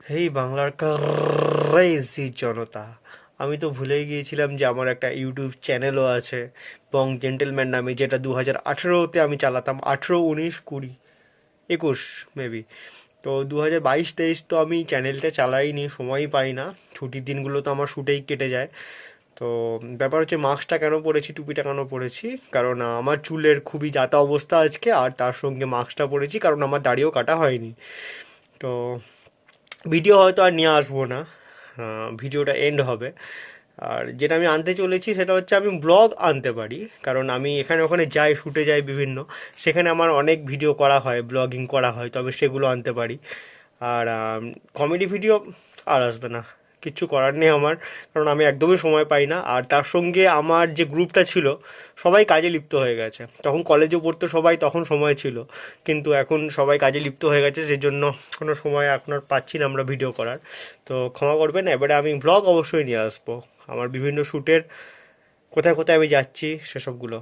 হেই বাংলার ক্রেজি জনতা, আমি তো ভুলেই গিয়েছিলাম যে আমার একটা ইউটিউব চ্যানেলও আছে বং জেন্টেলম্যান নামে, যেটা 2018-তে আমি চালাতাম। 18, 19, 20, 21 মেবি। তো 2022-23 তো আমি চ্যানেলটা চালাইনি, সময়ই পাই না। ছুটির দিনগুলো তো আমার শুটেই কেটে যায়। তো ব্যাপার হচ্ছে, মাস্কটা কেন পরেছি, টুপিটা কেন পরেছি, কারণ আমার চুলের খুবই যাতা অবস্থা আজকে, আর তার সঙ্গে মাস্কটা পরেছি কারণ আমার দাড়িও কাটা হয়নি। তো ভিডিও হয়তো আর নিয়ে আসবো না, ভিডিওটা এন্ড হবে। আর যেটা আমি আনতে চলেছি সেটা হচ্ছে, আমি ব্লগ আনতে পারি, কারণ আমি এখানে ওখানে যাই, শুটে যাই বিভিন্ন, সেখানে আমার অনেক ভিডিও করা হয়, ব্লগিং করা হয়, তবে সেগুলো আনতে পারি। আর কমেডি ভিডিও আর আসবে না, কিচ্ছু করার নেই আমার, কারণ আমি একদমই সময় পাই না। আর তার সঙ্গে আমার যে গ্রুপটা ছিল, সবাই কাজে লিপ্ত হয়ে গেছে। তখন কলেজে পড়তো সবাই, তখন সময় ছিল, কিন্তু এখন সবাই কাজে লিপ্ত হয়ে গেছে, সেই জন্য কোনো সময় এখন আর পাচ্ছি না আমরা ভিডিও করার। তো ক্ষমা করবেন। এবারে আমি ব্লগ অবশ্যই নিয়ে আসবো, আমার বিভিন্ন শ্যুটের কোথায় কোথায় আমি যাচ্ছি সেসবগুলো।